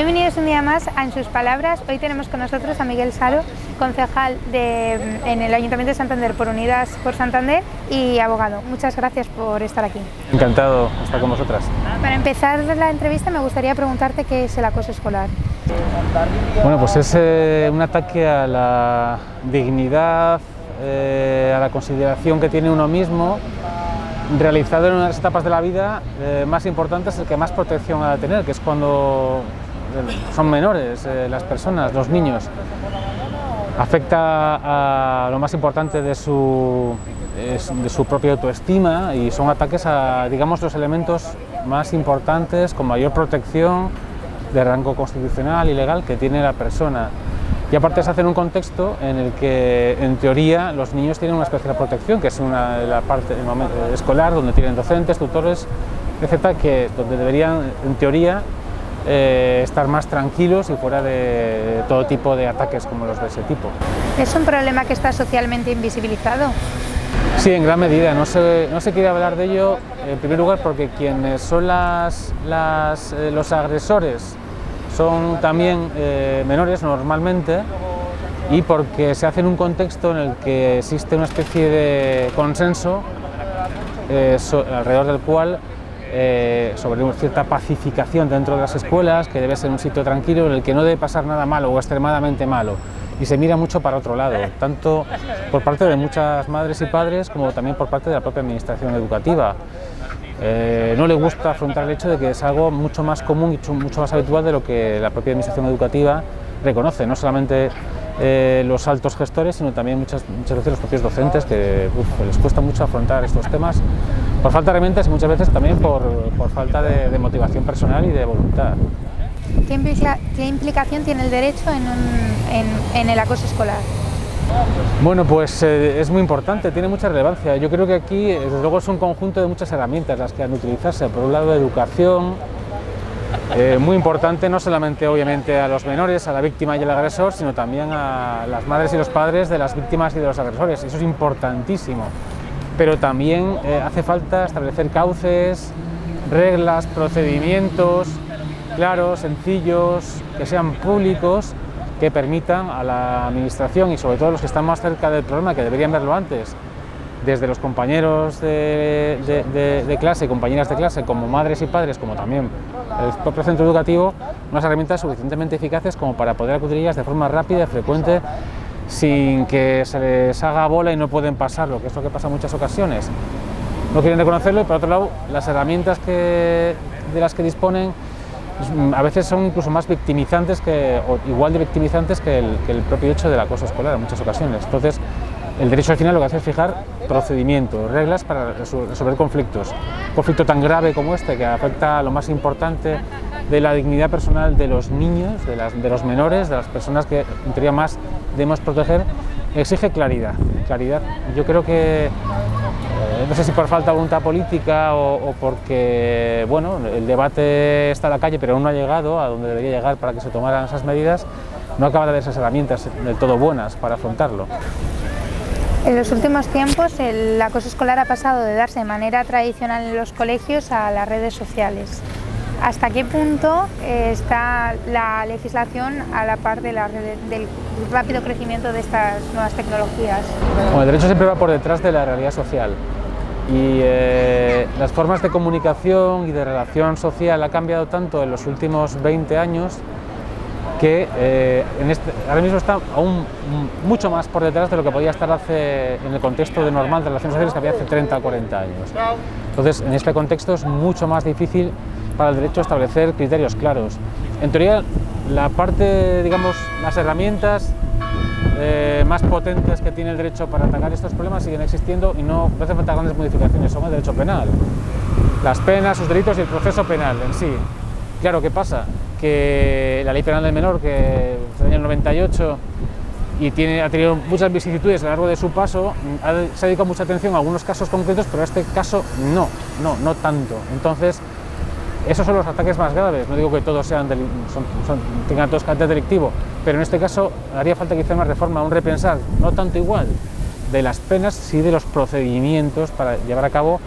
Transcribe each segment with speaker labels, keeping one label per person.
Speaker 1: Bienvenidos un día más a En sus palabras. Hoy tenemos con nosotros a Miguel Saro, concejal en el Ayuntamiento de Santander por Unidas por Santander y abogado. Muchas gracias por estar aquí.
Speaker 2: Encantado de estar con vosotras.
Speaker 1: Para empezar la entrevista me gustaría preguntarte qué es el acoso escolar.
Speaker 2: Bueno, pues es un ataque a la dignidad, a la consideración que tiene uno mismo, realizado en una de las etapas de la vida más importantes, el que más protección ha de tener, que es cuando son menores, las personas, los niños. Afecta a lo más importante de su propia autoestima y son ataques a, digamos, los elementos más importantes, con mayor protección de rango constitucional y legal que tiene la persona. Y aparte se hace en un contexto en el que, en teoría, los niños tienen una especial protección, que es la parte escolar, donde tienen docentes, tutores, etcétera, donde deberían, en teoría, estar más tranquilos y fuera de todo tipo de ataques como los de ese tipo.
Speaker 1: ¿Es un problema que está socialmente invisibilizado?
Speaker 2: Sí, en gran medida. No se quiere hablar de ello, en primer lugar, porque quienes son los agresores son también menores normalmente, y porque se hace en un contexto en el que existe una especie de consenso alrededor del cual sobre una cierta pacificación dentro de las escuelas, que debe ser un sitio tranquilo en el que no debe pasar nada malo o extremadamente malo, y se mira mucho para otro lado, tanto por parte de muchas madres y padres como también por parte de la propia administración educativa. No le gusta afrontar el hecho de que es algo mucho más común y mucho más habitual de lo que la propia administración educativa reconoce, no solamente los altos gestores, sino también muchas veces los propios docentes, que les cuesta mucho afrontar estos temas por falta de herramientas y muchas veces también por falta de motivación personal y de voluntad.
Speaker 1: ¿Qué implicación tiene el derecho en el acoso escolar?
Speaker 2: Bueno, pues es muy importante, tiene mucha relevancia. Yo creo que aquí, desde luego, es un conjunto de muchas herramientas las que han de utilizarse. Por un lado, educación, muy importante, no solamente obviamente a los menores, a la víctima y al agresor, sino también a las madres y los padres de las víctimas y de los agresores. Eso es importantísimo. Pero también hace falta establecer cauces, reglas, procedimientos claros, sencillos, que sean públicos, que permitan a la administración y sobre todo a los que están más cerca del problema, que deberían verlo antes, desde los compañeros de clase, compañeras de clase, como madres y padres, como también el propio centro educativo, unas herramientas suficientemente eficaces como para poder acudir a ellas de forma rápida y frecuente, sin que se les haga bola y no pueden pasarlo, que es lo que pasa en muchas ocasiones. No quieren reconocerlo y, por otro lado, las herramientas de las que disponen a veces son incluso más victimizantes o igual de victimizantes que el propio hecho del acoso escolar en muchas ocasiones. Entonces, el derecho al final lo que hace es fijar procedimientos, reglas para resolver conflictos. Un conflicto tan grave como este, que afecta a lo más importante de la dignidad personal de los niños, de los menores, de las personas que en teoría más debemos proteger, exige claridad. Yo creo que no sé si por falta de voluntad política o porque, bueno, el debate está en la calle pero aún no ha llegado a donde debería llegar para que se tomaran esas medidas, no acaba de haber esas herramientas del todo buenas para afrontarlo.
Speaker 1: En los últimos tiempos el acoso escolar ha pasado de darse de manera tradicional en los colegios a las redes sociales. ¿Hasta qué punto está la legislación a la par del rápido crecimiento de estas nuevas tecnologías?
Speaker 2: Bueno, el derecho siempre va por detrás de la realidad social y las formas de comunicación y de relación social ha cambiado tanto en los últimos 20 años que ahora mismo está aún mucho más por detrás de lo que podía estar en el contexto de normal de relaciones sociales que había hace 30 o 40 años. Entonces, en este contexto es mucho más difícil para el derecho establecer criterios claros. En teoría, la parte, digamos, las herramientas más potentes que tiene el derecho para atacar estos problemas siguen existiendo y no hace falta grandes modificaciones, son el derecho penal. Las penas, sus delitos y el proceso penal en sí. Claro, ¿qué pasa? Que la Ley Penal del Menor, que es del año 98 y ha tenido muchas vicisitudes a lo largo de su paso, se ha dedicado mucha atención a algunos casos concretos, pero a este caso no tanto. Entonces, esos son los ataques más graves. No digo que todos tengan todos carácter delictivo, pero en este caso haría falta quizá una reforma, un repensar, no tanto igual de las penas, sí de los procedimientos para llevar a cabo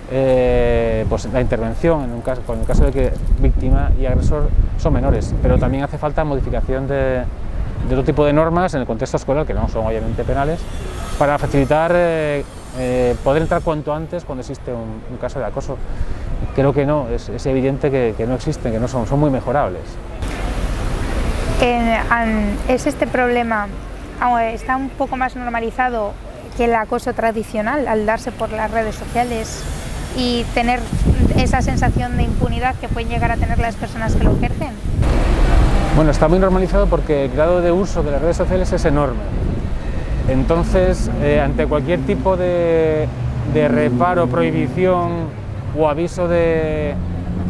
Speaker 2: pues la intervención en el caso de que víctima y agresor son menores, pero también hace falta modificación de otro tipo de normas en el contexto escolar, que no son obviamente penales, para facilitar poder entrar cuanto antes cuando existe un caso de acoso. Creo que no, es evidente que no existen, que no son muy mejorables.
Speaker 1: ¿Es este problema, está un poco más normalizado que el acoso tradicional al darse por las redes sociales y tener esa sensación de impunidad que pueden llegar a tener las personas que lo ejercen?
Speaker 2: Bueno, está muy normalizado porque el grado de uso de las redes sociales es enorme. Entonces, ante cualquier tipo de reparo, prohibición o aviso de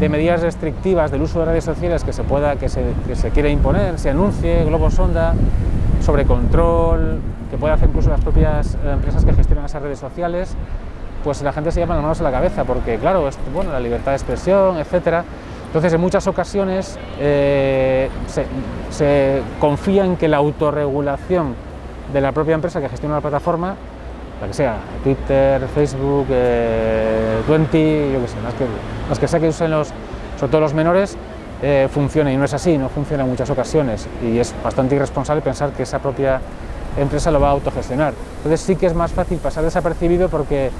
Speaker 2: medidas restrictivas del uso de redes sociales que se quiera imponer, se anuncie, globo sonda, sobre control, que puede hacer incluso las propias empresas que gestionan esas redes sociales, pues la gente se lleva las manos a la cabeza, porque claro, bueno, la libertad de expresión, etcétera. Entonces, en muchas ocasiones se confía en que la autorregulación de la propia empresa que gestiona la plataforma, la que sea, Twitter, Facebook, Twenty, yo qué sé, las que sea que usen sobre todo los menores, funcione, y no es así, no funciona en muchas ocasiones, y es bastante irresponsable pensar que esa propia empresa lo va a autogestionar. Entonces sí que es más fácil pasar desapercibido porque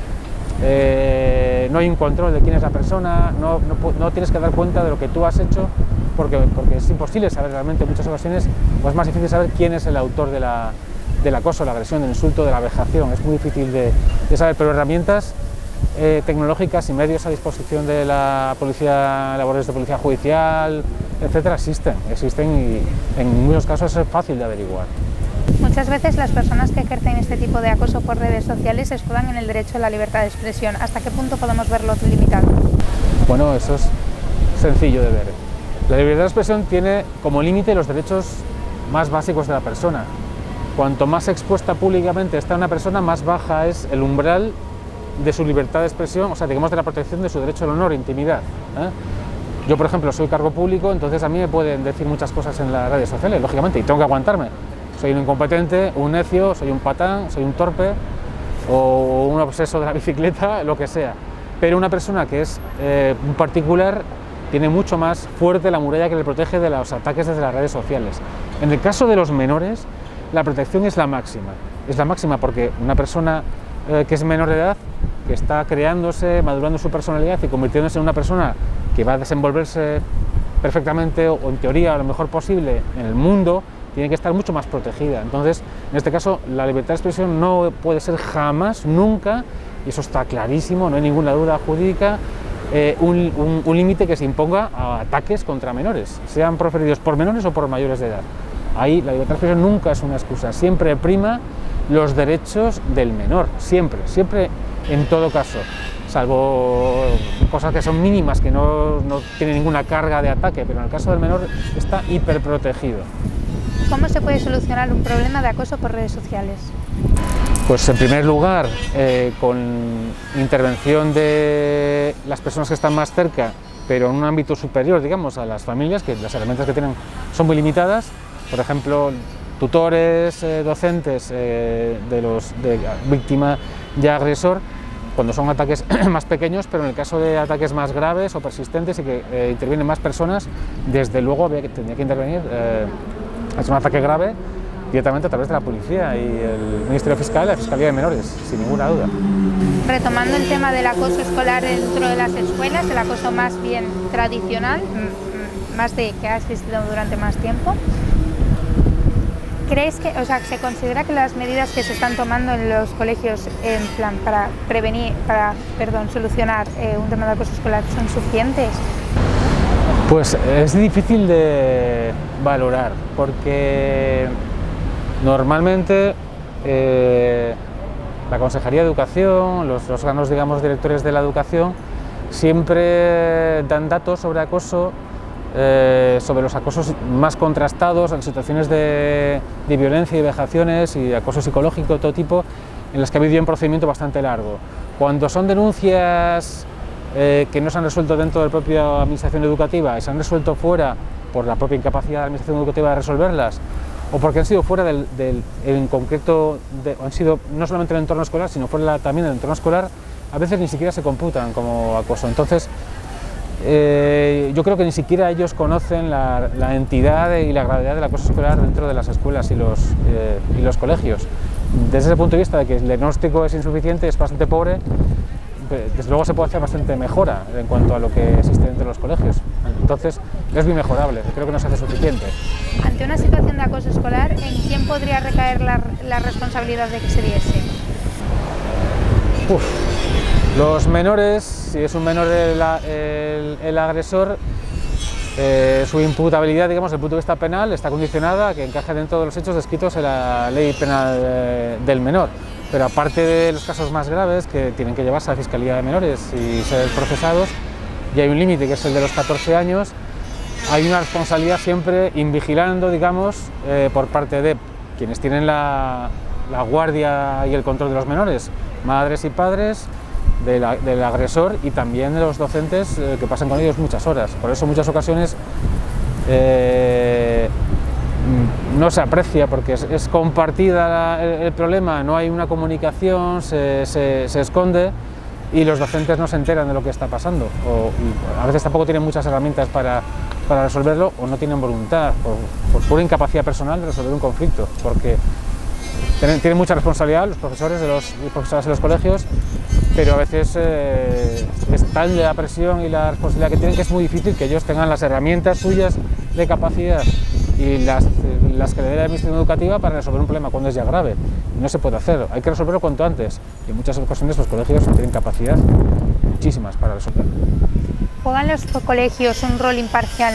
Speaker 2: no hay un control de quién es la persona, no tienes que dar cuenta de lo que tú has hecho, porque es imposible saber realmente en muchas ocasiones, o es más difícil saber quién es el autor del acoso, la agresión, del insulto, de la vejación. Es muy difícil de saber, pero herramientas tecnológicas y medios a disposición de la policía, labores de policía judicial, etcétera, existen y en muchos casos es fácil de averiguar.
Speaker 1: Muchas veces las personas que ejercen este tipo de acoso por redes sociales se escudan en el derecho a la libertad de expresión. ¿Hasta qué punto podemos verlo limitado?
Speaker 2: Bueno, eso es sencillo de ver. La libertad de expresión tiene como límite los derechos más básicos de la persona. Cuanto más expuesta públicamente está una persona, más baja es el umbral de su libertad de expresión, o sea, digamos de la protección de su derecho al honor e intimidad. Yo, por ejemplo, soy cargo público, entonces a mí me pueden decir muchas cosas en las redes sociales, lógicamente, y tengo que aguantarme. Soy un incompetente, un necio, soy un patán, soy un torpe o un obseso de la bicicleta, lo que sea. Pero una persona que es un particular tiene mucho más fuerte la muralla que le protege de los ataques desde las redes sociales. En el caso de los menores, la protección es la máxima porque una persona que es menor de edad, que está creándose, madurando su personalidad y convirtiéndose en una persona que va a desenvolverse perfectamente o en teoría lo mejor posible en el mundo, tiene que estar mucho más protegida. Entonces, en este caso, la libertad de expresión no puede ser jamás, nunca, y eso está clarísimo, no hay ninguna duda jurídica, un límite que se imponga a ataques contra menores, sean proferidos por menores o por mayores de edad. Ahí la libertad de expresión nunca es una excusa, siempre prima los derechos del menor, siempre en todo caso, salvo cosas que son mínimas, que no tienen ninguna carga de ataque, pero en el caso del menor está hiperprotegido.
Speaker 1: ¿Cómo se puede solucionar un problema de acoso por redes sociales?
Speaker 2: Pues en primer lugar, con intervención de las personas que están más cerca, pero en un ámbito superior, digamos, a las familias, que las herramientas que tienen son muy limitadas. Por ejemplo, tutores, docentes de víctima y agresor, cuando son ataques más pequeños, pero en el caso de ataques más graves o persistentes y que intervienen más personas, desde luego tendría que intervenir, es un ataque grave, directamente a través de la policía y el Ministerio Fiscal y la Fiscalía de Menores, sin ninguna duda.
Speaker 1: Retomando el tema del acoso escolar dentro de las escuelas, el acoso más bien tradicional, que ha existido durante más tiempo, ¿crees que, se considera que las medidas que se están tomando en los colegios en plan para solucionar un tema de acoso escolar son suficientes?
Speaker 2: Pues es difícil de valorar, porque normalmente la Consejería de Educación, los órganos, digamos, directores de la educación, siempre dan datos sobre acoso, sobre los acosos más contrastados, en situaciones de violencia y vejaciones y acoso psicológico de todo tipo, en las que ha habido un procedimiento bastante largo. Cuando son denuncias que no se han resuelto dentro de la propia administración educativa y se han resuelto fuera por la propia incapacidad de la administración educativa de resolverlas, o porque han sido fuera en concreto, han sido no solamente en el entorno escolar, sino fuera también del entorno escolar, a veces ni siquiera se computan como acoso. Entonces, yo creo que ni siquiera ellos conocen la entidad y la gravedad del acoso escolar dentro de las escuelas y los colegios. Desde ese punto de vista de que el diagnóstico es insuficiente, es bastante pobre, desde luego se puede hacer bastante mejora en cuanto a lo que existe dentro de los colegios. Entonces, es muy mejorable, creo que no se hace suficiente.
Speaker 1: Ante una situación de acoso escolar, ¿en quién podría recaer la responsabilidad de que se diese?
Speaker 2: Los menores, si es un menor el agresor, su imputabilidad, digamos, desde el punto de vista penal, está condicionada a que encaje dentro de los hechos descritos en la ley penal del menor. Pero aparte de los casos más graves, que tienen que llevarse a la Fiscalía de Menores y ser procesados, y hay un límite que es el de los 14 años, hay una responsabilidad siempre invigilando, digamos, por parte de quienes tienen la guardia y el control de los menores, madres y padres del agresor, y también de los docentes que pasan con ellos muchas horas. Por eso en muchas ocasiones no se aprecia, porque es compartida el problema, no hay una comunicación, se esconde y los docentes no se enteran de lo que está pasando, y a veces tampoco tienen muchas herramientas para resolverlo, o no tienen voluntad, por pura incapacidad personal de resolver un conflicto, porque tienen mucha responsabilidad los profesores y profesoras de los colegios, pero a veces es tal la presión y la responsabilidad que tienen que es muy difícil que ellos tengan las herramientas suyas de capacidad y las que le dé la administración educativa para resolver un problema cuando es ya grave. No se puede hacer, hay que resolverlo cuanto antes, y en muchas ocasiones los colegios no tienen capacidad, muchísimas, para resolverlo.
Speaker 1: ¿Juegan los colegios un rol imparcial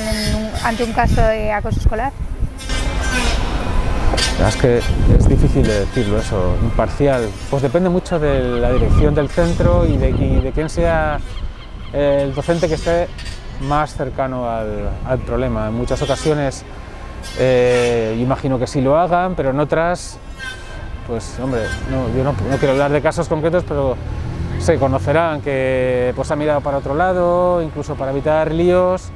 Speaker 1: ante un caso de acoso escolar?
Speaker 2: Es que es difícil de decirlo eso, imparcial. Pues depende mucho de la dirección del centro y de quién sea el docente que esté más cercano al problema. En muchas ocasiones imagino que sí lo hagan, pero en otras, pues hombre, yo no quiero hablar de casos concretos, pero se conocerán que pues ha mirado para otro lado, incluso para evitar líos.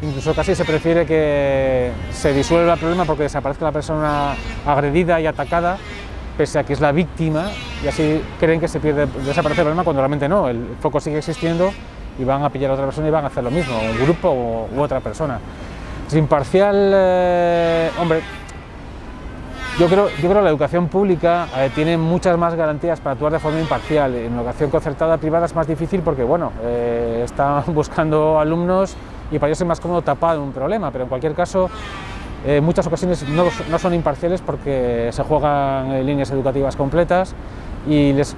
Speaker 2: Incluso casi se prefiere que se disuelva el problema porque desaparezca la persona agredida y atacada, pese a que es la víctima, y así creen que desaparece el problema cuando realmente no, el foco sigue existiendo y van a pillar a otra persona y van a hacer lo mismo, un grupo u otra persona. Es imparcial, hombre, yo creo que la educación pública tiene muchas más garantías para actuar de forma imparcial. En la educación concertada privada es más difícil porque, bueno, están buscando alumnos y para ellos es más cómodo tapar un problema, pero en cualquier caso, en muchas ocasiones no son imparciales porque se juegan líneas educativas completas y les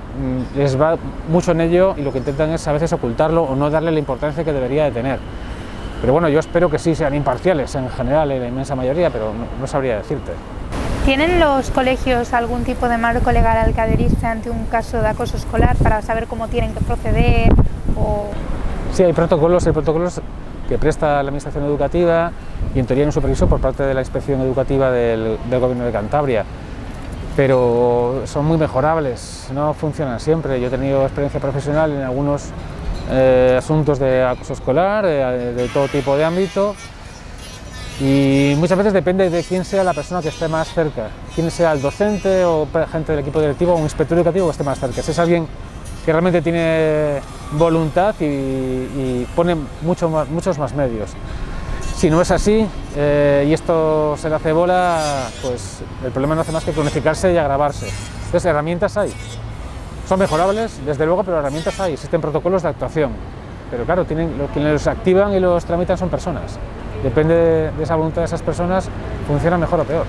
Speaker 2: va mucho en ello, y lo que intentan es a veces ocultarlo o no darle la importancia que debería de tener. Pero bueno, yo espero que sí sean imparciales en general, en la inmensa mayoría, pero no sabría decirte.
Speaker 1: ¿Tienen los colegios algún tipo de marco legal al que adherirse ante un caso de acoso escolar para saber cómo tienen que proceder?
Speaker 2: Sí, hay protocolos que presta la Administración Educativa y en teoría hay un supervisor por parte de la Inspección Educativa del Gobierno de Cantabria, pero son muy mejorables, no funcionan siempre. Yo he tenido experiencia profesional en algunos asuntos de acoso escolar, de todo tipo de ámbito, y muchas veces depende de quién sea la persona que esté más cerca, quién sea el docente o gente del equipo directivo o un inspector educativo que esté más cerca. Si es alguien que realmente tiene voluntad y pone muchos más medios. Si no es así y esto se le hace bola, pues el problema no hace más que cronificarse y agravarse. Entonces, herramientas hay. Son mejorables, desde luego, pero herramientas hay. Existen protocolos de actuación. Pero claro, quienes los activan y los tramitan son personas. Depende de esa voluntad de esas personas, funciona mejor o peor.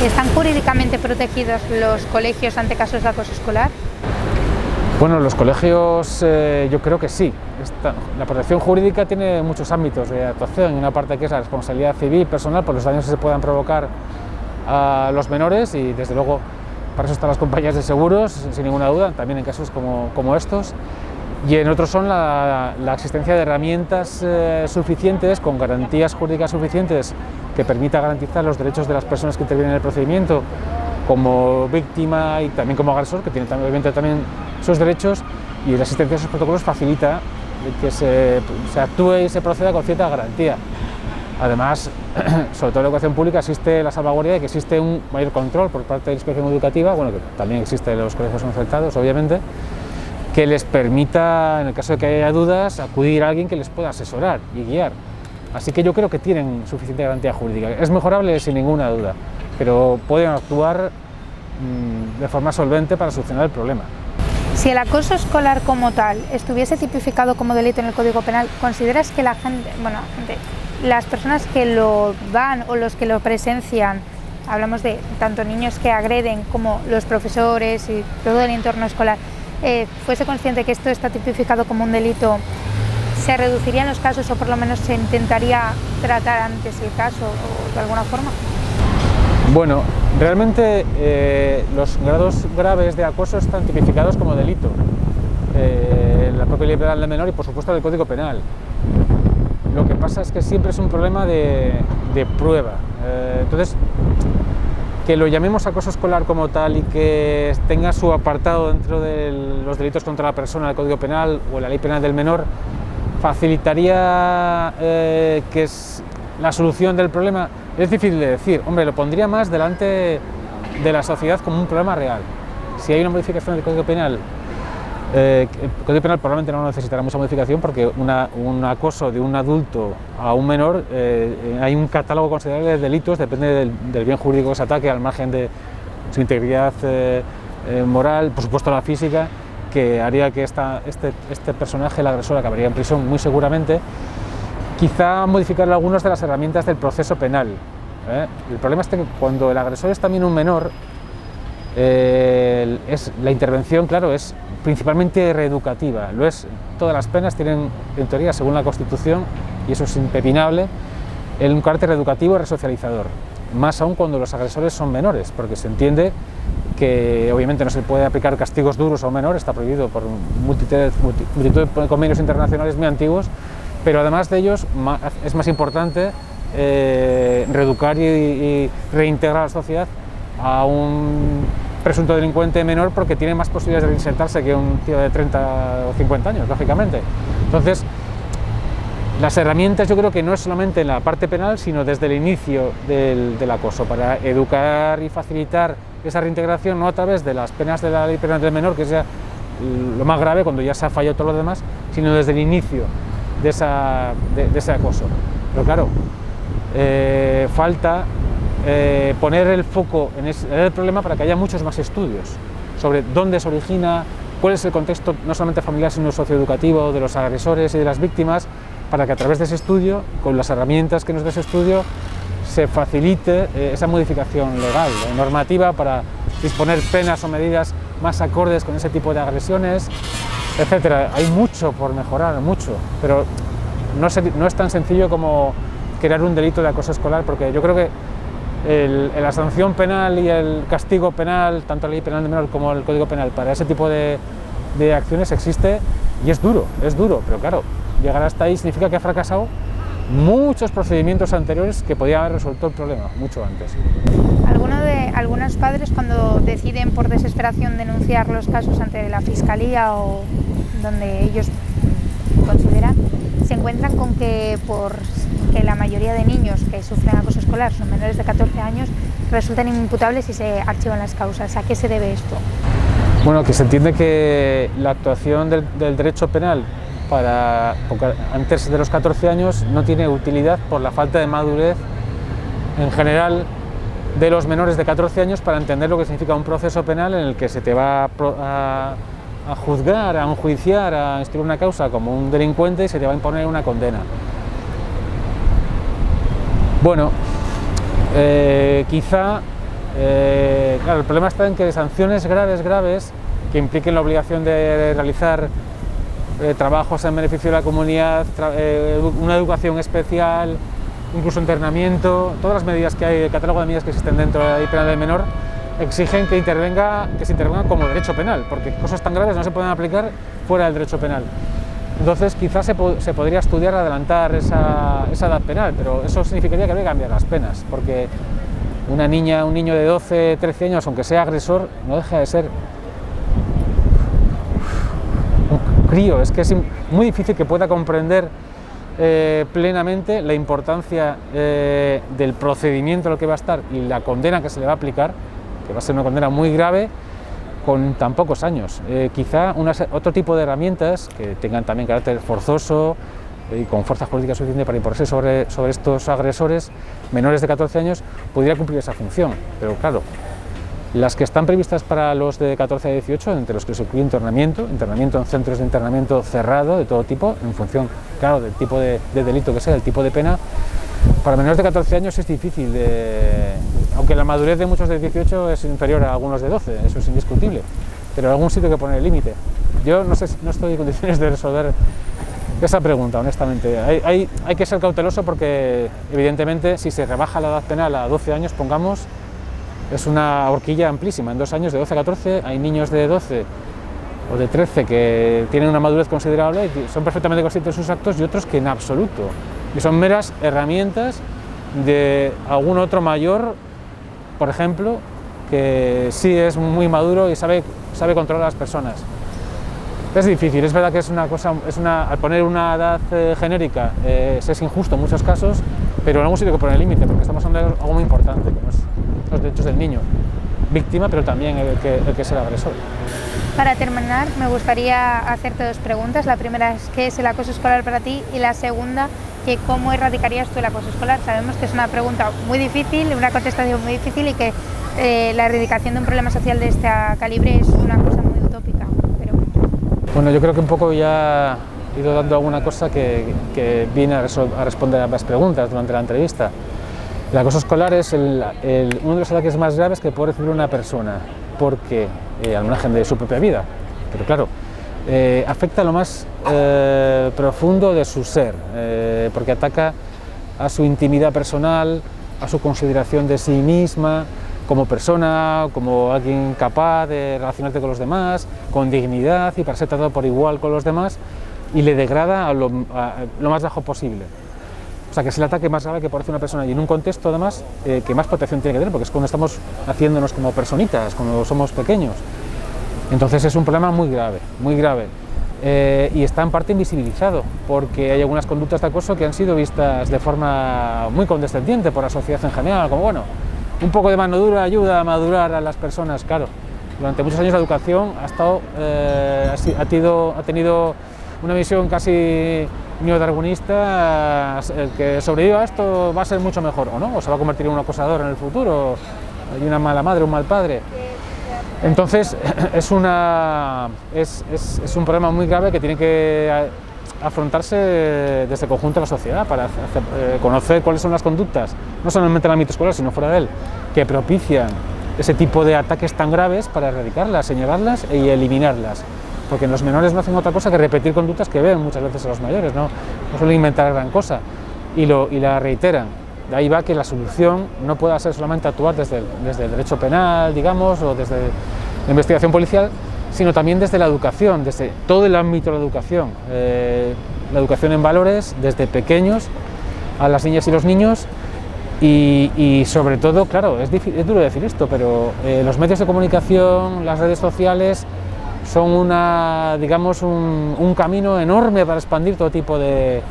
Speaker 1: ¿Están jurídicamente protegidos los colegios ante casos de acoso escolar?
Speaker 2: Bueno, los colegios yo creo que sí. La protección jurídica tiene muchos ámbitos de actuación. Una parte que es la responsabilidad civil personal por los daños que se puedan provocar a los menores, y desde luego para eso están las compañías de seguros, sin ninguna duda, también en casos como estos. Y en otros son la existencia de herramientas suficientes, con garantías jurídicas suficientes, que permita garantizar los derechos de las personas que intervienen en el procedimiento, como víctima y también como agresor, que tiene obviamente también sus derechos, y la existencia de esos protocolos facilita que se actúe y se proceda con cierta garantía. Además, sobre todo en la educación pública, existe la salvaguardia de que existe un mayor control por parte de la Inspección Educativa, bueno, que también existe en los colegios concertados, obviamente, que les permita, en el caso de que haya dudas, acudir a alguien que les pueda asesorar y guiar. Así que yo creo que tienen suficiente garantía jurídica. Es mejorable sin ninguna duda, pero pueden actuar de forma solvente para solucionar el problema.
Speaker 1: Si el acoso escolar como tal estuviese tipificado como delito en el Código Penal, ¿consideras que las personas que lo dan o los que lo presencian, hablamos de tanto niños que agreden como los profesores y todo el entorno escolar, fuese consciente que esto está tipificado como un delito, se reducirían los casos o por lo menos se intentaría tratar antes el caso o de alguna forma?
Speaker 2: Bueno, realmente los grados graves de acoso están tipificados como delito en la propia Ley Penal del Menor y por supuesto en el Código Penal. Lo que pasa es que siempre es un problema de prueba. Entonces, que lo llamemos acoso escolar como tal y que tenga su apartado dentro de los delitos contra la persona del Código Penal o la Ley Penal del Menor facilitaría que es la solución del problema. Es difícil de decir, hombre, lo pondría más delante de la sociedad como un problema real. Si hay una modificación del Código Penal, el Código Penal probablemente no necesitará mucha modificación porque un acoso de un adulto a un menor, hay un catálogo considerable de delitos, depende del bien jurídico que se ataque, al margen de su integridad moral, por supuesto la física, que haría que este personaje, el agresor, acabaría en prisión muy seguramente. Quizá modificar algunas de las herramientas del proceso penal. El problema es que cuando el agresor es también un menor, la intervención, claro, es principalmente reeducativa. Lo es, todas las penas tienen, en teoría, según la Constitución, y eso es impepinable, un carácter reeducativo y resocializador. Más aún cuando los agresores son menores, porque se entiende que obviamente no se puede aplicar castigos duros a un menor, está prohibido por multitud de convenios internacionales muy antiguos, pero además de ellos es más importante reeducar y reintegrar a la sociedad a un presunto delincuente menor porque tiene más posibilidades de reinsertarse que un tío de 30 o 50 años, lógicamente. Entonces, las herramientas yo creo que no es solamente en la parte penal, sino desde el inicio del acoso, para educar y facilitar esa reintegración, no a través de las penas de la Ley Penal del Menor, que es ya lo más grave cuando ya se ha fallado todo lo demás, sino desde el inicio de ese acoso. Pero claro, falta poner el foco en el problema para que haya muchos más estudios sobre dónde se origina, cuál es el contexto no solamente familiar sino socioeducativo de los agresores y de las víctimas, para que a través de ese estudio, con las herramientas que nos da ese estudio, se facilite esa modificación legal o normativa para disponer penas o medidas más acordes con ese tipo de agresiones, etcétera. Hay mucho por mejorar, mucho, pero no es tan sencillo como crear un delito de acoso escolar, porque yo creo que la sanción penal y el castigo penal, tanto la Ley Penal del Menor como el Código Penal, para ese tipo de acciones existe y es duro, pero claro, llegar hasta ahí significa que ha fracasado muchos procedimientos anteriores que podían haber resuelto el problema mucho antes.
Speaker 1: Algunos padres, cuando deciden por desesperación denunciar los casos ante la Fiscalía o donde ellos consideran, se encuentran con que porque la mayoría de niños que sufren acoso escolar son menores de 14 años, resultan inimputables y se archivan las causas. ¿A qué se debe esto?
Speaker 2: Bueno, que se entiende que la actuación del derecho penal antes de los 14 años no tiene utilidad por la falta de madurez en general de los menores de 14 años para entender lo que significa un proceso penal en el que se te va a juzgar, a enjuiciar, a instruir una causa como un delincuente y se te va a imponer una condena. Bueno, quizá, claro, el problema está en que sanciones graves que impliquen la obligación de realizar trabajos en beneficio de la comunidad, una educación especial, incluso internamiento, todas las medidas que hay, el catálogo de medidas que existen dentro de la Ley Penal del Menor, exigen que se intervenga como derecho penal, porque cosas tan graves no se pueden aplicar fuera del derecho penal. Entonces quizás se podría estudiar adelantar esa edad penal, pero eso significaría que habría que cambiar las penas, porque una niña, un niño de 12, 13 años, aunque sea agresor, no deja de ser un crío. Es que es muy difícil que pueda comprender plenamente la importancia del procedimiento en el que va a estar y la condena que se le va a aplicar, que va a ser una condena muy grave, con tan pocos años. Quizá otro tipo de herramientas que tengan también carácter forzoso y con fuerzas políticas suficientes para imponerse sobre estos agresores menores de 14 años podría cumplir esa función, pero claro, las que están previstas para los de 14 a 18, entre los que se incluye internamiento en centros de internamiento cerrado de todo tipo, en función, claro, del tipo de delito que sea, el tipo de pena, para menores de 14 años es difícil, aunque la madurez de muchos de 18 es inferior a algunos de 12, eso es indiscutible, pero en algún sitio hay que poner el límite. Yo no estoy en condiciones de resolver esa pregunta, honestamente. Hay que ser cauteloso porque, evidentemente, si se rebaja la edad penal a 12 años, pongamos, es una horquilla amplísima. En 2 años, de 12 a 14, hay niños de 12 o de 13 que tienen una madurez considerable y son perfectamente conscientes de sus actos y otros que en absoluto. Y son meras herramientas de algún otro mayor, por ejemplo, que sí es muy maduro y sabe controlar a las personas. Es difícil, es verdad que al poner una edad genérica es injusto en muchos casos, pero en algún sitio hay que poner el límite, porque estamos hablando de algo muy importante, que no es los derechos del niño, víctima, pero también el que es el agresor.
Speaker 1: Para terminar, me gustaría hacerte 2 preguntas. La primera es, ¿qué es el acoso escolar para ti? Y la segunda, que ¿cómo erradicarías tú el acoso escolar? Sabemos que es una pregunta muy difícil, una contestación muy difícil y que la erradicación de un problema social de este calibre es una cosa muy utópica.
Speaker 2: Bueno, yo creo que un poco ya he ido dando alguna cosa que viene a responder a ambas preguntas durante la entrevista. El acoso escolar es uno de los ataques más graves que puede recibir una persona, porque al margen de su propia vida, pero claro, afecta a lo más profundo de su ser, porque ataca a su intimidad personal, a su consideración de sí misma, como persona, como alguien capaz de relacionarse con los demás, con dignidad y para ser tratado por igual con los demás, y le degrada a lo más bajo posible. O sea, que es el ataque más grave que puede hacer una persona y en un contexto además que más protección tiene que tener, porque es cuando estamos haciéndonos como personitas, cuando somos pequeños. Entonces es un problema muy grave, y está en parte invisibilizado, porque hay algunas conductas de acoso que han sido vistas de forma muy condescendiente por la sociedad en general, como bueno, un poco de mano dura ayuda a madurar a las personas. Claro, durante muchos años la educación ha tenido una visión casi neodarwinista, el que sobreviva a esto va a ser mucho mejor, o no, o se va a convertir en un acosador en el futuro, hay una mala madre, un mal padre. Entonces es un problema muy grave que tiene que afrontarse desde el conjunto de la sociedad para conocer cuáles son las conductas, no solamente en el ámbito escolar, sino fuera de él, que propician ese tipo de ataques tan graves para erradicarlas, señalarlas y eliminarlas. Porque los menores no hacen otra cosa que repetir conductas que ven muchas veces a los mayores, no suelen inventar gran cosa y la reiteran. De ahí va que la solución no pueda ser solamente actuar desde el derecho penal, digamos, o desde la investigación policial, sino también desde la educación, desde todo el ámbito de la educación en valores, desde pequeños a las niñas y los niños, y sobre todo, claro, es duro decir esto, pero los medios de comunicación, las redes sociales, son un camino enorme para expandir todo tipo de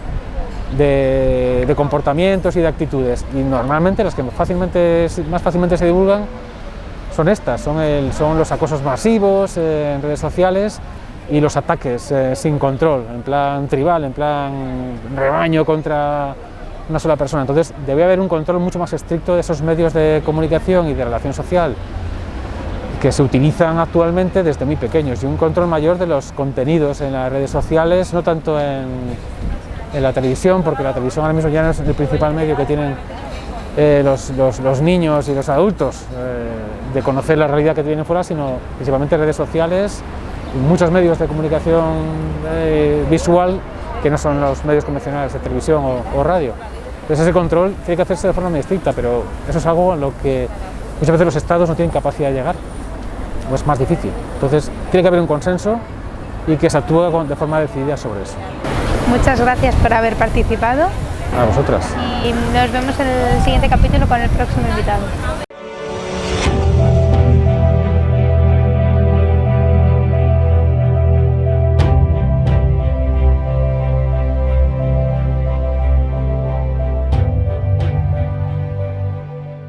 Speaker 2: comportamientos y de actitudes, y normalmente las que más fácilmente se divulgan son estas, son los acosos masivos en redes sociales y los ataques sin control, en plan tribal, en plan rebaño contra una sola persona. Entonces debe haber un control mucho más estricto de esos medios de comunicación y de relación social que se utilizan actualmente desde muy pequeños, y un control mayor de los contenidos en las redes sociales, no tanto en la televisión, porque la televisión ahora mismo ya no es el principal medio que tienen los niños y los adultos de conocer la realidad que tienen fuera, sino principalmente redes sociales y muchos medios de comunicación visual que no son los medios convencionales de televisión o radio. Entonces ese control tiene que hacerse de forma muy estricta, pero eso es algo en lo que muchas veces los estados no tienen capacidad de llegar, o es más difícil. Entonces tiene que haber un consenso y que se actúe de forma decidida sobre eso.
Speaker 1: Muchas gracias por haber participado.
Speaker 2: A vosotras.
Speaker 1: Y nos vemos en el siguiente capítulo con el próximo invitado.